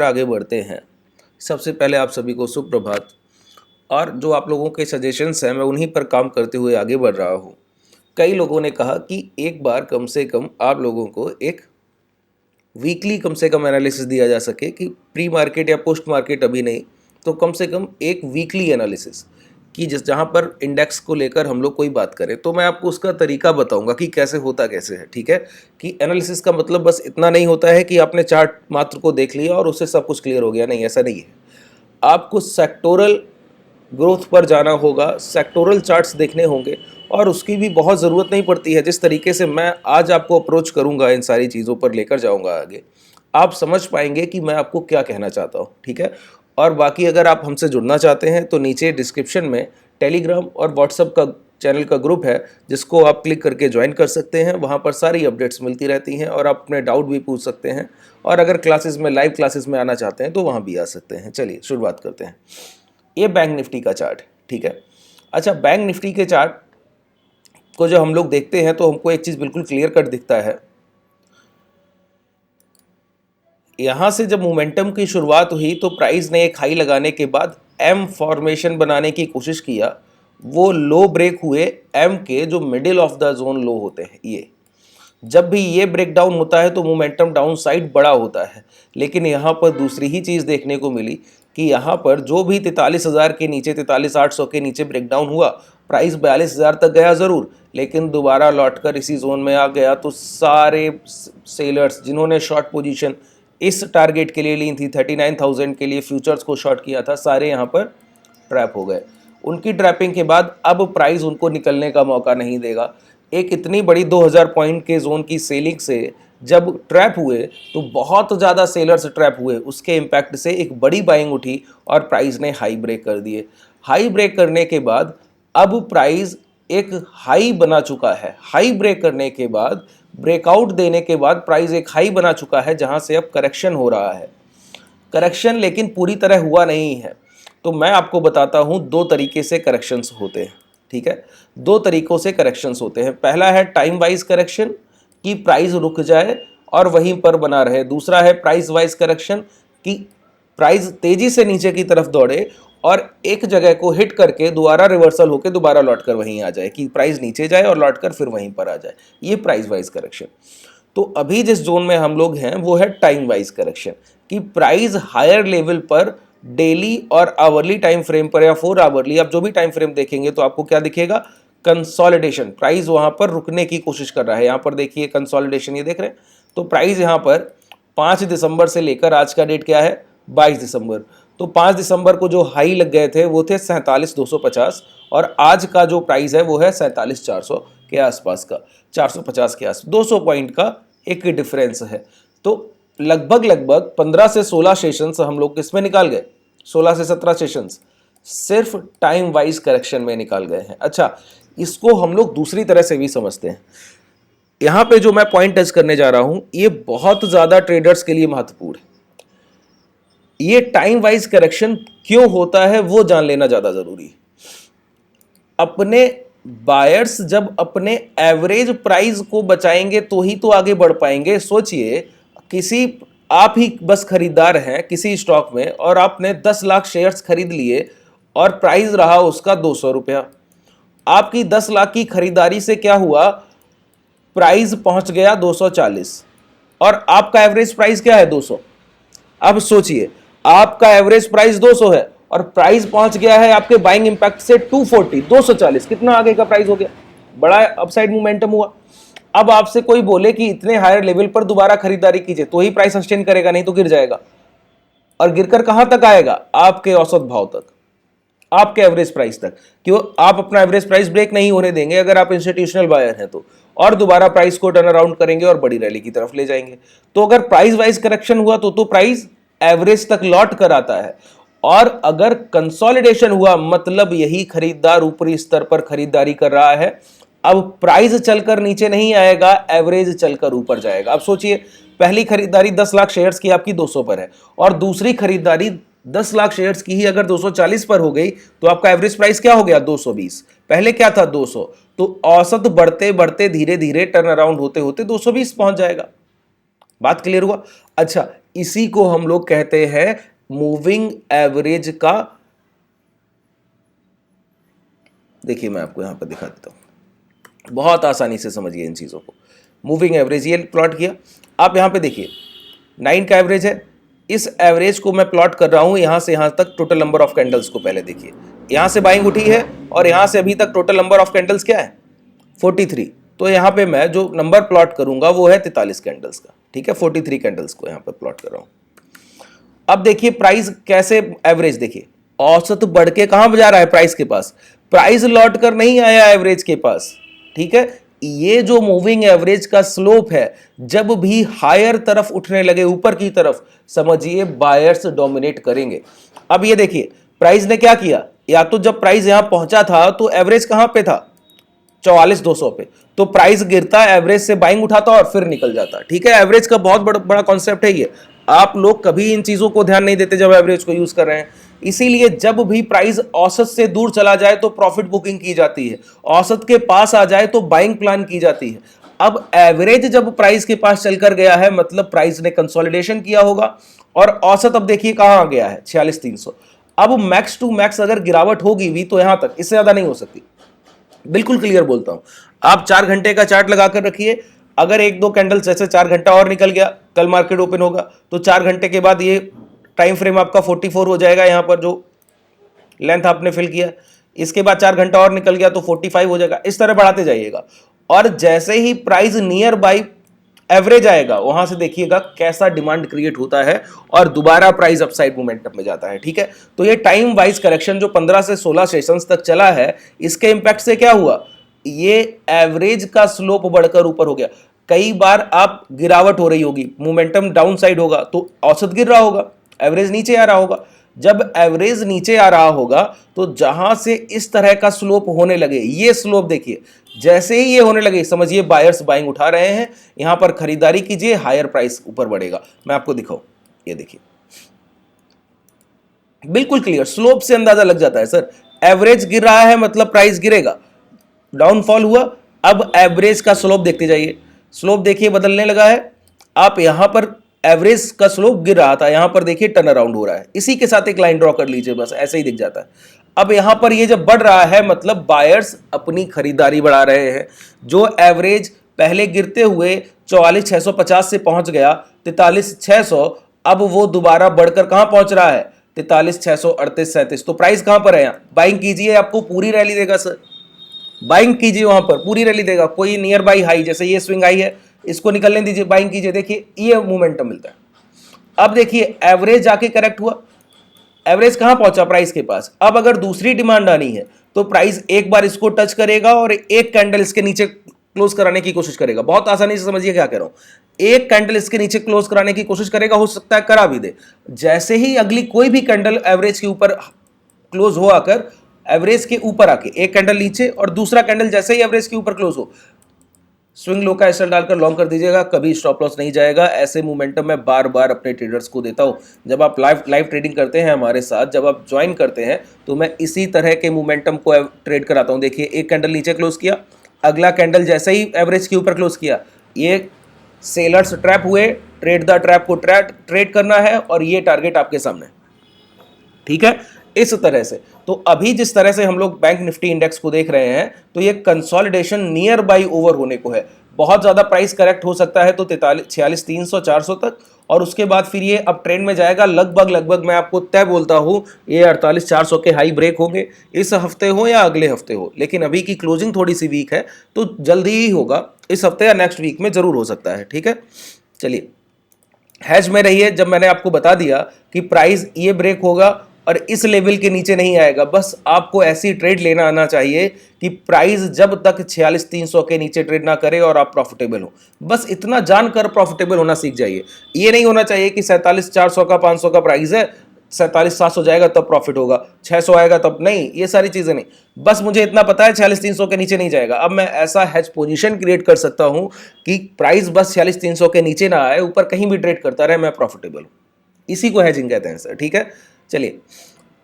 आगे बढ़ते हैं। सबसे पहले आप सभी को सुप्रभात। और जो आप लोगों के सजेशंस हैं मैं उन्हीं पर काम करते हुए आगे बढ़ रहा हूँ। कई लोगों ने कहा कि एक बार कम से कम आप लोगों को एक वीकली कम से कम एनालिसिस दिया जा सके कि प्री मार्केट या पोस्ट मार्केट अभी नहीं तो कम से कम एक वीकली एनालिसिस कि जहाँ पर इंडेक्स को लेकर हम लोग कोई बात करें। तो मैं आपको उसका तरीका बताऊंगा कि कैसे होता कैसे है। ठीक है कि एनालिसिस का मतलब बस इतना नहीं होता है कि आपने चार्ट मात्र को देख लिया और उससे सब कुछ क्लियर हो गया, नहीं ऐसा नहीं है। आपको सेक्टोरल ग्रोथ पर जाना होगा, सेक्टोरल चार्ट्स देखने होंगे और उसकी भी बहुत ज़रूरत नहीं पड़ती है। जिस तरीके से मैं आज आपको अप्रोच करूंगा, इन सारी चीज़ों पर लेकर जाऊंगा आगे, आप समझ पाएंगे कि मैं आपको क्या कहना चाहता हूँ। ठीक है। और बाकी अगर आप हमसे जुड़ना चाहते हैं तो नीचे डिस्क्रिप्शन में टेलीग्राम और व्हाट्सएप का चैनल का ग्रुप है जिसको आप क्लिक करके ज्वाइन कर सकते हैं। वहाँ पर सारी अपडेट्स मिलती रहती हैं और आप अपने डाउट भी पूछ सकते हैं। और अगर क्लासेस में, लाइव क्लासेस में आना चाहते हैं तो वहाँ भी आ सकते हैं। चलिए शुरुआत करते हैं। ये बैंक निफ्टी का चार्ट। ठीक है। अच्छा, बैंक निफ्टी के चार्ट को जब हम लोग देखते हैं तो हमको एक चीज़ बिल्कुल क्लियर कट दिखता है। यहाँ से जब मोमेंटम की शुरुआत हुई तो प्राइस ने एक हाई लगाने के बाद एम फॉर्मेशन बनाने की कोशिश किया। वो लो ब्रेक हुए एम के जो मिडिल ऑफ द जोन लो होते हैं। ये जब भी ये ब्रेक डाउन होता है तो मोमेंटम डाउन साइड बड़ा होता है। लेकिन यहाँ पर दूसरी ही चीज़ देखने को मिली कि यहाँ पर जो भी 43,000 के नीचे, 43,800 के नीचे ब्रेक डाउन हुआ, प्राइस 42,000 तक गया ज़रूर, लेकिन दोबारा लौटकर इसी जोन में आ गया। तो सारे सेलर्स जिन्होंने शॉर्ट पोजीशन इस टारगेट के लिए ली थी, 39,000 के लिए फ्यूचर्स को शॉर्ट किया था, सारे यहाँ पर ट्रैप हो गए। उनकी ट्रैपिंग के बाद अब प्राइस उनको निकलने का मौका नहीं देगा। एक इतनी बड़ी 2000 पॉइंट के जोन की सेलिंग से जब ट्रैप हुए तो बहुत ज़्यादा सेलर्स ट्रैप हुए। उसके इम्पैक्ट से एक बड़ी बाइंग उठी और प्राइस ने हाई ब्रेक कर दिए। हाई ब्रेक करने के बाद अब प्राइस एक हाई बना चुका है। हाई ब्रेक करने के बाद, ब्रेकआउट देने के बाद प्राइस एक हाई बना चुका है जहां से अब करेक्शन हो रहा है। करेक्शन लेकिन पूरी तरह हुआ नहीं है। तो मैं आपको बताता हूं दो तरीके से करेक्शंस होते हैं। ठीक है, दो तरीकों से करेक्शंस होते हैं। पहला है टाइम वाइज करेक्शन कि प्राइस रुक जाए और वहीं पर बना रहे। दूसरा है प्राइस वाइज करेक्शन कि प्राइस तेजी से नीचे की तरफ दौड़े और एक जगह को हिट करके दोबारा रिवर्सल होकर दोबारा लौटकर वहीं आ जाए, कि प्राइस नीचे जाए और लौटकर फिर वहीं पर आ जाए। ये प्राइस वाइज करेक्शन। तो अभी जिस जोन में हम लोग हैं वो है टाइम वाइज करेक्शन कि प्राइस हायर लेवल पर डेली और आवरली टाइम फ्रेम पर या 4 आवरली, आप जो भी टाइम फ्रेम देखेंगे तो आपको क्या दिखेगा, कंसोलिडेशन। प्राइस वहां पर रुकने की कोशिश कर रहा है। यहां पर देखिए कंसोलिडेशन, ये देख रहे हैं। तो प्राइस यहां पर 5 दिसंबर से लेकर आज का डेट क्या है, 22 दिसंबर। तो 5 दिसंबर को जो हाई लग गए थे वो थे 47,250 और आज का जो प्राइस है वो है 47,400 के आसपास का, 450 के आसपास। 200 पॉइंट का एक डिफरेंस है। तो लगभग 15 से 16 सेशंस हम लोग किसमें निकाल गए, 16 से 17 सेशंस सिर्फ टाइम वाइज करेक्शन में निकाल गए हैं। अच्छा, इसको हम लोग दूसरी तरह से भी समझते हैं। यहां पे जो मैं पॉइंट टच करने जा रहा हूं ये बहुत ज्यादा ट्रेडर्स के लिए महत्वपूर्ण है। ये टाइम वाइज करेक्शन क्यों होता है वो जान लेना ज्यादा जरूरी है। अपने बायर्स जब अपने एवरेज प्राइस को बचाएंगे तो ही तो आगे बढ़ पाएंगे। सोचिए, आप ही बस खरीदार हैं किसी स्टॉक में और आपने 10 लाख शेयर्स खरीद लिए और प्राइस रहा उसका 200 रुपया। आपकी 10 लाख की खरीदारी से क्या हुआ, प्राइस पहुंच गया 240 और आपका एवरेज प्राइस क्या है, 200। अब सोचिए, आपका एवरेज प्राइस 200 है और प्राइस पहुंच गया है आपके बाइंग इंपैक्ट से 240, 240, कितना आगे का प्राइस हो गया, बड़ा अपसाइड मोमेंटम हुआ। अब आपसे कोई बोले कि इतने हायर लेवल पर दोबारा खरीदारी कीजिए तो ही प्राइस सस्टेन करेगा, नहीं तो गिर जाएगा। और गिरकर कहां तक आएगा, आपके औसत भाव तक, आपके एवरेज प्राइस तक। क्यों, आप अपना एवरेज प्राइस ब्रेक नहीं होने देंगे अगर आप इंस्टीट्यूशनल बायर हैं तो, और दोबारा प्राइस को टर्न अराउंड करेंगे और बड़ी रैली की तरफ ले जाएंगे। तो अगर प्राइस वाइज करेक्शन हुआ तो प्राइस एवरेज तक लौट कर आता है। और अगर कंसोलिडेशन हुआ मतलब यही खरीदार ऊपरी स्तर पर खरीदारी कर रहा है। अब प्राइस चलकर नीचे नहीं आएगा, एवरेज चलकर ऊपर जाएगा। अब सोचिए, पहली खरीदारी 10 लाख शेयर्स की आपकी 200 पर है और दूसरी खरीदारी 10 लाख शेयर्स की ही अगर 240 पर हो गई तो आपका एवरेज प्राइस क्या हो गया, 220। पहले क्या था, 200। तो औसत बढ़ते बढ़ते धीरे धीरे टर्न अराउंड होते होते 220 पहुंच जाएगा। बात क्लियर हुआ? अच्छा, इसी को हम लोग कहते हैं मूविंग एवरेज का, देखिए मैं आपको यहां पर दिखा देता हूं, बहुत आसानी से समझिए इन चीजों को। मूविंग एवरेज ये प्लॉट किया, आप यहां पे देखिए 9 का एवरेज है, इस एवरेज को मैं प्लॉट कर रहा हूं यहां से यहां तक टोटल नंबर ऑफ कैंडल्स को। पहले देखिए यहां से बाइंग उठी है और यहां से अभी तक टोटल नंबर ऑफ कैंडल्स क्या है 43। तो यहां पे मैं जो नंबर प्लॉट करूंगा वो है 43 कैंडल्स का, ठीक है, 43 कैंडल्स को यहां पे प्लॉट कर रहा हूं। अब देखिए प्राइस कैसे, एवरेज देखिए औसत बढ़ के कहां जा रहा है प्राइस के पास, प्राइस लौट कर नहीं आया एवरेज के पास, ठीक है। ये जो मूविंग एवरेज का स्लोप है जब भी हायर तरफ उठने लगे ऊपर की तरफ, समझिए बायर्स डोमिनेट करेंगे। अब ये देखिए प्राइस ने क्या किया, या तो जब प्राइस यहां पहुंचा था तो एवरेज कहां पे था 44,200 पे, तो प्राइस गिरता एवरेज से बाइंग उठाता और फिर निकल जाता, ठीक है। एवरेज का बहुत बड़ा कॉन्सेप्ट है ये, आप लोग कभी इन चीजों को ध्यान नहीं देते जब एवरेज को यूज कर रहे हैं। इसीलिए जब भी प्राइस औसत से दूर चला जाए तो प्रॉफिट बुकिंग की जाती है, औसत के पास आ जाए तो बाइंग प्लान की जाती है। अब एवरेज जब प्राइस के पास चलकर गया है मतलब प्राइस ने कंसोलिडेशन किया होगा, और औसत अब देखिए कहां आ गया है 46,300। अब मैक्स टू मैक्स अगर गिरावट होगी भी तो यहां तक, इससे ज्यादा नहीं हो सकती, बिल्कुल क्लियर बोलता हूं। आप 4 घंटे का चार्ट लगाकर रखिए, अगर एक दो कैंडल जैसे 4 घंटा और निकल गया, कल मार्केट ओपन होगा तो 4 घंटे के बाद ये टाइम फ्रेम आपका 44 हो जाएगा, यहां पर जो लेंथ आपने फिल किया, इसके बाद 4 घंटा और निकल गया तो 45 हो जाएगा। इस तरह बढ़ाते जाइएगा, और जैसे ही प्राइस नियर बाई एवरेज आएगा वहां से देखिएगा कैसा डिमांड क्रिएट होता है और दोबारा प्राइस अपसाइड मोमेंटम में जाता है, ठीक है। तो ये टाइम वाइज करेक्शन जो 15 से 16 सेशंस तक चला है, इसके इंपैक्ट से क्या हुआ, ये एवरेज का स्लोप बढ़कर ऊपर हो गया। कई बार आप गिरावट हो रही होगी, मोमेंटम डाउन साइड होगा तो औसत गिर रहा होगा, एवरेज नीचे आ रहा होगा। जब एवरेज नीचे आ रहा होगा तो जहां से इस तरह का स्लोप होने लगे, ये स्लोप देखिए, जैसे ही ये होने लगे समझिए बायर्स बाइंग उठा रहे हैं, यहां पर खरीदारी कीजिए, हायर प्राइस ऊपर बढ़ेगा। मैं आपको दिखाऊं, ये देखिए बिल्कुल क्लियर, स्लोप से अंदाजा लग जाता है सर। एवरेज गिर रहा है मतलब प्राइस गिरेगा, डाउनफॉल हुआ। अब एवरेज का स्लोप देखते जाइए, स्लोप देखिए बदलने लगा है। आप यहां पर एवरेज का स्लोप गिर रहा था, यहां पर देखिए टर्न अराउंड हो रहा है, इसी के साथ एक लाइन ड्रॉ कर लीजिए, बस ऐसे ही दिख जाता है। अब यहां पर ये जब बढ़ रहा है मतलब बायर्स अपनी खरीदारी बढ़ा रहे हैं। जो एवरेज पहले गिरते हुए 44,650 से पहुंच गया 43,600, अब वो दोबारा बढ़कर कहां पहुंच रहा है 43,638, 37। तो प्राइस कहां पर है, यहां बाइंग कीजिए, आपको पूरी रैली देगा सर, बाइंग कीजिए, वहां पर पूरी रैली देगा। कोई नियर बाई हाई, जैसे ये स्विंग हाई है, इसको निकलने दीजिए, बाइंग कीजिए, देखिए ये मोमेंटम मिलता है। अब देखिए एवरेज जाके करेक्ट हुआ, एवरेज कहां पहुंचा प्राइस के पास। अब अगर दूसरी डिमांड आनी है तो प्राइस एक बार इसको टच करेगा और एक कैंडल इसके नीचे क्लोज कराने की कोशिश करेगा। बहुत आसानी से समझिए क्या कह रहा हूं, एक कैंडल इसके नीचे क्लोज कराने की कोशिश करेगा, हो सकता है करा भी दे। जैसे ही अगली कोई भी कैंडल एवरेज के ऊपर क्लोज हो आकर, एवरेज के ऊपर आके एक कैंडल नीचे और दूसरा कैंडल जैसे ही एवरेज के ऊपर क्लोज हो, स्विंग लो का एसएल डालकर लॉन्ग कर दीजिएगा, कभी स्टॉप लॉस नहीं जाएगा। ऐसे मोमेंटम मैं बार बार अपने ट्रेडर्स को देता हूं। जब आप लाइव ट्रेडिंग करते हैं हमारे साथ, जब आप ज्वाइन करते हैं तो मैं इसी तरह के मोमेंटम को ट्रेड कराता हूं। देखिए एक कैंडल नीचे क्लोज किया, अगला कैंडल जैसे ही एवरेज के ऊपर क्लोज किया, ये सेलर्स ट्रैप हुए, ट्रेड द ट्रैप को ट्रेड करना है और ये टारगेट आपके सामने, ठीक है। इस तरह से तो अभी जिस तरह से हम लोग बैंक निफ्टी इंडेक्स को देख रहे हैं तो ये कंसोलिडेशन नियर बाई ओवर होने को है। बहुत ज्यादा प्राइस करेक्ट हो सकता है तो 46,300 400 तक, और उसके बाद फिर ये अब ट्रेंड में जाएगा। लगभग मैं आपको तय बोलता हूं ये 48,400 के हाई ब्रेक होंगे, इस हफ्ते हो या अगले हफ्ते हो। लेकिन अभी की क्लोजिंग थोड़ी सी वीक है तो जल्दी ही होगा, इस हफ्ते या नेक्स्ट वीक में जरूर हो सकता है, ठीक है। चलिए हैज में रहिए। जब मैंने आपको बता दिया कि प्राइस ये ब्रेक होगा और इस लेवल के नीचे नहीं आएगा, बस आपको ऐसी ट्रेड लेना आना चाहिए कि प्राइस जब तक 46,300 के नीचे ट्रेड ना करे और आप प्रॉफिटेबल हो। बस इतना जानकर प्रॉफिटेबल होना सीख जाइए। ये नहीं होना चाहिए कि 47,400 का 500 का प्राइस है, 47,700 जाएगा तब प्रॉफिट होगा, 600 आएगा तब नहीं, ये सारी चीजें नहीं। बस मुझे इतना पता है 46,300 के नीचे नहीं जाएगा। अब मैं ऐसा हैज पोजीशन क्रिएट कर सकता हूं कि प्राइस बस 46,300 के नीचे ना आए, ऊपर कहीं भी ट्रेड करता रहे, मैं प्रॉफिटेबल हूं। इसी को हैजिंग कहते हैं सर, ठीक है। चलिए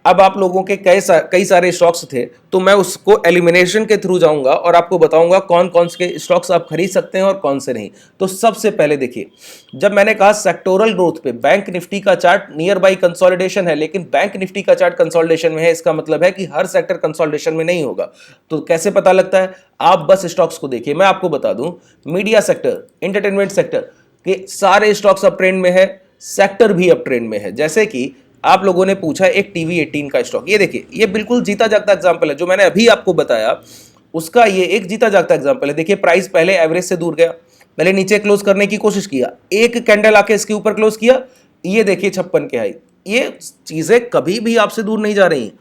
अब आप लोगों के कई सारे स्टॉक्स थे, तो मैं उसको एलिमिनेशन के थ्रू जाऊंगा और आपको बताऊंगा कौन कौन से स्टॉक्स आप खरीद सकते हैं और कौन से नहीं। तो सबसे पहले देखिए, जब मैंने कहा सेक्टोरल ग्रोथ पे बैंक निफ्टी का चार्ट नियर बाई कंसोलिडेशन है, लेकिन बैंक निफ्टी का चार्ट कंसोलिडेशन में है, इसका मतलब है कि हर सेक्टर कंसोलिडेशन में नहीं होगा। तो कैसे पता लगता है? आप बस स्टॉक्स को देखिए। मैं आपको बता दूं, मीडिया सेक्टर, एंटरटेनमेंट सेक्टर के सारे स्टॉक्स अप ट्रेंड में है, सेक्टर भी अप ट्रेंड में है। जैसे कि आप लोगों ने पूछा एक टीवी 18 का स्टॉक, ये देखिए, ये बिल्कुल जीता जागता एग्जांपल है। जो मैंने अभी आपको बताया उसका ये एक जीता जागता एग्जांपल है। देखिए, प्राइस पहले एवरेज से दूर गया, पहले नीचे क्लोज करने की कोशिश किया, एक कैंडल आके इसके ऊपर क्लोज किया, ये देखिए 56 के हाई। ये चीजें कभी भी आपसे दूर नहीं जा रही।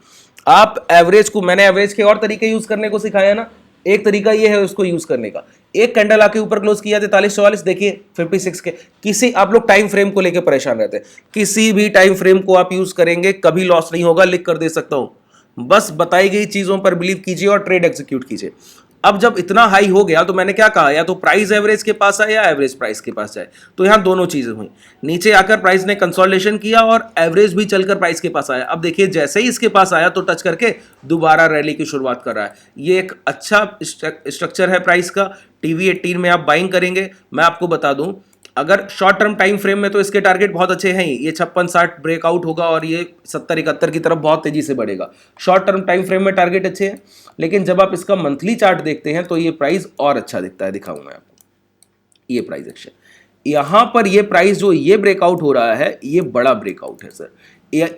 आप एवरेज को, मैंने एवरेज के और तरीके यूज करने को सिखाया ना, एक तरीका ये है उसको यूज करने का। एक कैंडल आके ऊपर क्लोज किया 43-44, देखिए 56 के। किसी, आप लोग टाइम फ्रेम को लेकर परेशान रहते हैं, किसी भी टाइम फ्रेम को आप यूज करेंगे कभी लॉस नहीं होगा, लिख कर दे सकता हूं। बस बताई गई चीजों पर बिलीव कीजिए और ट्रेड एग्जीक्यूट कीजिए। अब जब इतना हाई हो गया तो मैंने क्या कहा, या तो प्राइस एवरेज के पास आए या एवरेज प्राइस के पास जाए। तो यहां दोनों चीजें हुई, नीचे आकर प्राइस ने कंसोलिडेशन किया और एवरेज भी चलकर प्राइस के पास आया। अब देखिए, जैसे ही इसके पास आया तो टच करके दोबारा रैली की शुरुआत कर रहा है। ये एक अच्छा स्ट्रक्चर है प्राइस का। टीवी 18 में आप बाइंग करेंगे। मैं आपको बता दूं, अगर शॉर्ट टर्म टाइम फ्रेम में तो इसके टारगेट बहुत अच्छे हैं ही, ये 56-60 ब्रेकआउट होगा और ये 70-71 की तरफ बहुत तेजी से बढ़ेगा। शॉर्ट टर्म टाइम फ्रेम में टारगेट अच्छे हैं, लेकिन जब आप इसका मंथली चार्ट देखते हैं तो ये प्राइस और अच्छा दिखता है। दिखाऊं मैं आपको ये प्राइस एक्शन, यहां पर ये प्राइस जो ये ब्रेकआउट हो रहा है, ये बड़ा ब्रेकआउट है सर।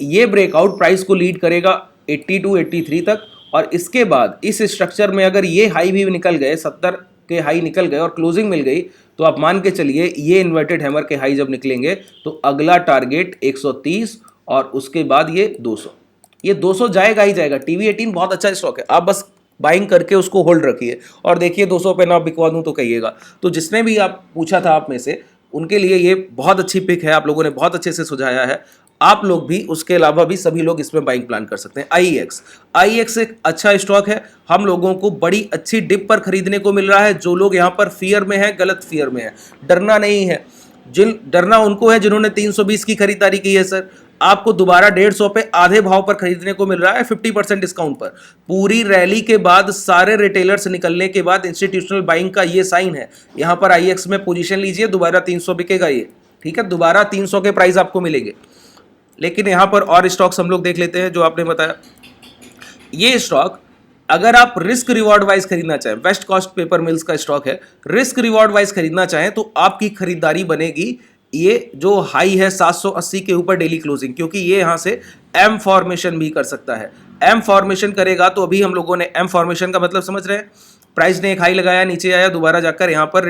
ये ब्रेकआउट प्राइस को लीड करेगा 82-83 तक, और इसके बाद इस स्ट्रक्चर में अगर ये हाई भी निकल गए, 70 के हाई निकल गए और क्लोजिंग मिल गई, तो आप मान के चलिए ये इन्वर्टेड हैमर के हाई जब निकलेंगे तो अगला टारगेट 130 और उसके बाद ये 200। ये 200 जाएगा ही जाएगा। टीवी 18 बहुत अच्छा स्टॉक है, आप बस बाइंग करके उसको होल्ड रखिए और देखिए 200 पे ना बिकवा दूं तो कहिएगा। तो जिसने भी आप पूछा था आप में से, उनके लिए ये बहुत अच्छी पिक है, आप लोगों ने बहुत अच्छे से सुझाया है। आप लोग भी, उसके अलावा भी सभी लोग इसमें बाइंग प्लान कर सकते हैं। आईएक्स एक अच्छा स्टॉक है, हम लोगों को बड़ी अच्छी डिप पर खरीदने को मिल रहा है। जो लोग यहाँ पर फियर में है, गलत फियर में है, डरना नहीं है। डरना उनको है जिन्होंने 320 की खरीदारी की है सर। आपको दोबारा 150 पे आधे भाव पर खरीदने को मिल रहा है 50% डिस्काउंट पर। पूरी रैली के बाद, सारे रिटेलर्स निकलने के बाद इंस्टीट्यूशनल बाइंग का ये साइन है। यहां पर आईएक्स में पोजीशन लीजिए, दोबारा 300 बिकेगा ये, ठीक है, दोबारा 300 के प्राइस आपको मिलेंगे। लेकिन यहां पर और स्टॉक्स हम लोग देख लेते हैं जो आपने बताया। ये स्टॉक अगर आप रिस्क रिवॉर्ड वाइज खरीदना चाहें, वेस्ट कोस्ट पेपर मिल्स का स्टॉक है, रिस्क रिवॉर्ड वाइज खरीदना चाहें तो आपकी खरीदारी बनेगी ये जो हाई है 780 के ऊपर डेली क्लोजिंग, क्योंकि ये यहां से एम फॉर्मेशन भी कर सकता है। एम फॉर्मेशन करेगा तो अभी हम लोगों ने एम फॉर्मेशन का मतलब समझ रहे हैं, प्राइस ने एक हाई लगाया, नीचे आया, दोबारा जाकर यहां पर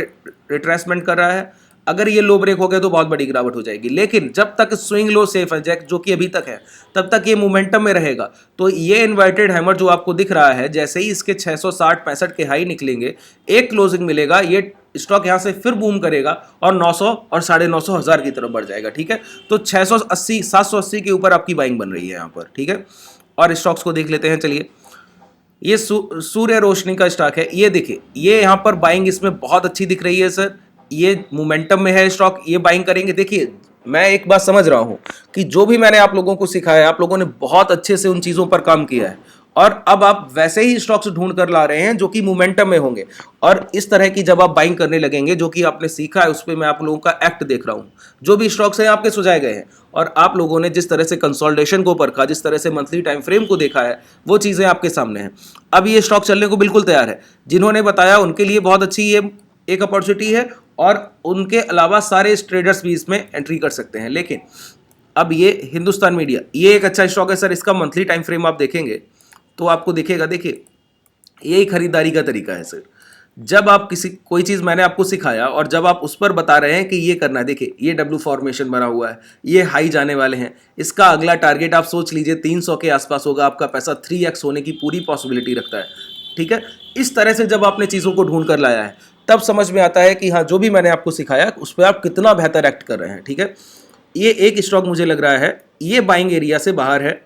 रिट्रेसमेंट कर रहा है। अगर ये लो ब्रेक हो गए तो बहुत बड़ी गिरावट हो जाएगी, लेकिन जब तक स्विंग लो सेफ है, जो कि अभी तक है, तब तक ये मोमेंटम में रहेगा। तो ये इन्वर्टेड हैमर जो आपको दिख रहा है, जैसे ही इसके 660-65 के हाई निकलेंगे, एक क्लोजिंग मिलेगा, ये स्टॉक यहां से फिर बूम करेगा और 900 और 950 हजार की तरफ बढ़ जाएगा, ठीक है। तो 680 780 के ऊपर आपकी बाइंग बन रही है यहां पर, ठीक है। और स्टॉक्स को देख लेते हैं, चलिए। ये सूर्य रोशनी का स्टॉक है, ये देखिए, ये यहां पर बाइंग इसमें बहुत अच्छी दिख रही है सर। ये मोमेंटम में है स्टॉक, ये बाइंग करेंगे। देखिए, मैं एक बात समझ रहा हूं कि जो भी मैंने आप लोगों को सिखाया, आप लोगों ने बहुत अच्छे से उन चीजों पर काम किया है, और अब आप वैसे ही स्टॉक्स ढूंढ कर ला रहे हैं जो कि मोमेंटम में होंगे। और इस तरह की जब आप बाइंग करने लगेंगे, जो कि आपने सीखा है, उस पर मैं आप लोगों का एक्ट देख रहा हूं। जो भी स्टॉक्स हैं आपके सुझाए गए हैं, और आप लोगों ने जिस तरह से कंसोलिडेशन को परखा, जिस तरह से मंथली टाइम फ्रेम को देखा है, वो चीजें आपके सामने हैं। अब ये स्टॉक चलने को बिल्कुल तैयार है। जिन्होंने बताया उनके लिए बहुत अच्छी ये एक अपॉर्चुनिटी है, और उनके अलावा सारे ट्रेडर्स भी इसमें एंट्री कर सकते हैं। लेकिन अब ये हिंदुस्तान मीडिया, ये एक अच्छा स्टॉक है सर। इसका मंथली टाइम फ्रेम आप देखेंगे तो आपको दिखेगा, देखिए, यही खरीदारी का तरीका है सर। जब आप कोई चीज़ मैंने आपको सिखाया और जब आप उस पर बता रहे हैं कि ये करना है, देखिए ये डब्ल्यू फॉर्मेशन बना हुआ है, ये हाई जाने वाले हैं, इसका अगला टारगेट आप सोच लीजिए 300 के आसपास होगा। आपका पैसा 3x होने की पूरी पॉसिबिलिटी रखता है, ठीक है। इस तरह से जब आपने चीज़ों को ढूंढ कर लाया है, तब समझ में आता है कि हाँ, जो भी मैंने आपको सिखाया उस पर आप कितना बेहतर एक्ट कर रहे हैं, ठीक है। ये एक स्टॉक मुझे लग रहा है ये बाइंग एरिया से बाहर है,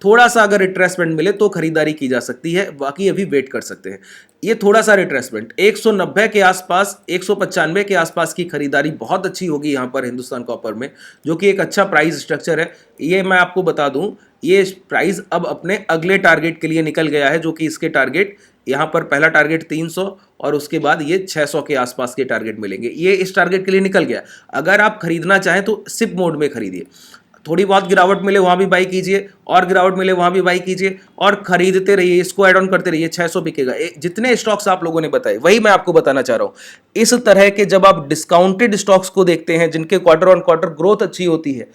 थोड़ा सा अगर रिट्रेसमेंट मिले तो खरीदारी की जा सकती है, बाकी अभी वेट कर सकते हैं। ये थोड़ा सा रिट्रेसमेंट 190 के आसपास, 195 के आसपास की खरीदारी बहुत अच्छी होगी यहाँ पर हिंदुस्तान कॉपर में, जो कि एक अच्छा प्राइस स्ट्रक्चर है। ये मैं आपको बता दूं, ये प्राइस अब अपने अगले टारगेट के लिए निकल गया है, जो कि इसके टारगेट यहाँ पर पहला टारगेट 300 और उसके बाद ये 600 के आसपास के टारगेट मिलेंगे। ये इस टारगेट के लिए निकल गया। अगर आप खरीदना चाहें तो सिप मोड में खरीदिए, थोड़ी बहुत गिरावट मिले वहां भी बाई कीजिए, और गिरावट मिले वहां भी बाई कीजिए, और खरीदते रहिए, इसको ऐड ऑन करते रहिए। 600 बिकेगा। जितने स्टॉक्स आप लोगों ने बताए वही मैं आपको बताना चाह रहा हूं। इस तरह के जब आप डिस्काउंटेड स्टॉक्स को देखते हैं जिनके क्वार्टर ऑन क्वार्टर ग्रोथ अच्छी होती है,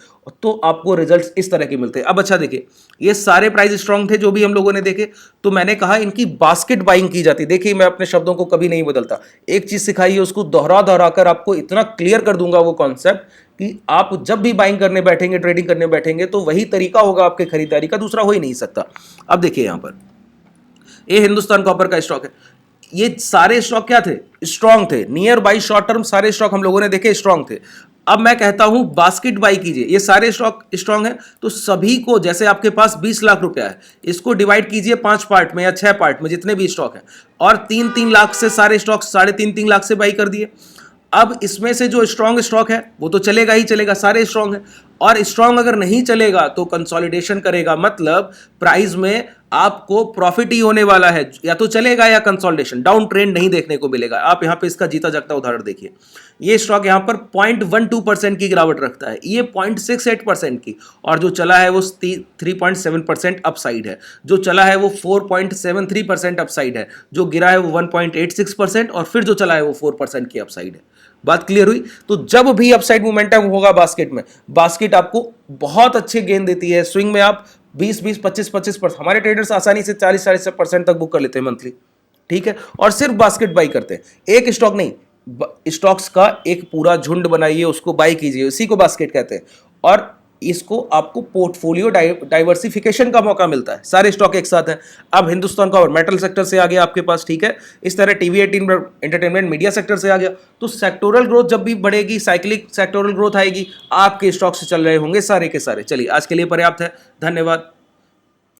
तो आपको रिजल्ट्स इस तरह के मिलते हैं। अब अच्छा देखिए, ये सारे प्राइस स्ट्रांग थे जो भी हम लोगों ने देखे, तो मैंने कहा इनकी बास्केट बाइंग की जाती। देखिए मैं अपने शब्दों को कभी नहीं बदलता, एक चीज सिखाई है उसको दोहरा दोहरा कर आपको इतना क्लियर कर दूंगा वो कॉन्सेप्ट कि आप जब भी बाइंग करने बैठेंगे, ट्रेडिंग करने बैठेंगे, तो वही तरीका होगा आपके खरीदारी का, दूसरा हो ही नहीं सकता। अब देखिए यहां पर ये हिंदुस्तान कॉपर का स्टॉक है। ये सारे स्टॉक क्या थे? स्ट्रांग थे। नियर बाई शॉर्ट टर्म सारे स्टॉक हम लोगों ने देखे स्ट्रांग थे। अब मैं कहता हूं बास्केट बाई कीजिए। ये सारे स्टॉक स्ट्रांग है, तो सभी को, जैसे आपके पास 20 लाख रुपया है, इसको डिवाइड कीजिए 5 पार्ट में या 6 पार्ट में, जितने भी स्टॉक है, और 3-3 लाख से सारे स्टॉक 3.5 लाख से बाई कर दिए। अब इसमें से जो स्ट्रांग स्टॉक है वो तो चलेगा ही चलेगा, सारे स्ट्रांग है। और स्ट्रांग अगर नहीं चलेगा तो कंसोलिडेशन करेगा, मतलब प्राइस में आपको प्रॉफिट ही होने वाला है। या तो चलेगा या कंसोलिडेशन, डाउन ट्रेंड नहीं देखने को मिलेगा। आप यहां पे इसका जीता जागता उदाहरण देखिए। ये स्टॉक यहां पर 0.12% की गिरावट रखता है, ये 0.68% की, और जो चला है वो 3.7% अपसाइड है, जो चला है वो 4.73% अपसाइड है, जो गिरा है वो 1.86%, और फिर जो चला है वो 4% की अपसाइड है। बात क्लियर हुई? तो जब भी अपसाइड मोमेंटम होगा बास्केट में, बास्केट आपको बहुत अच्छे गेन देती है। स्विंग में आप 20-20, 25-25%, हमारे ट्रेडर्स आसानी से 40-40% तक बुक कर लेते हैं मंथली, ठीक है, और सिर्फ बास्केट बाई करते हैं। एक स्टॉक नहीं, स्टॉक्स का एक पूरा झुंड बनाइए, उसको बाई कीजिए, इसी को बास्केट कहते हैं। और इसको आपको पोर्टफोलियो डाइवर्सिफिकेशन का मौका मिलता है, सारे स्टॉक एक साथ हैं। अब हिंदुस्तान का मेटल सेक्टर से आ गया आपके पास, ठीक है, इस तरह टीवी 18 एंटरटेनमेंट मीडिया सेक्टर से आ गया। तो सेक्टोरल ग्रोथ जब भी बढ़ेगी, साइक्लिक सेक्टोरल ग्रोथ आएगी, आपके स्टॉक से चल रहे होंगे सारे के सारे। चलिए आज के लिए पर्याप्त है, धन्यवाद।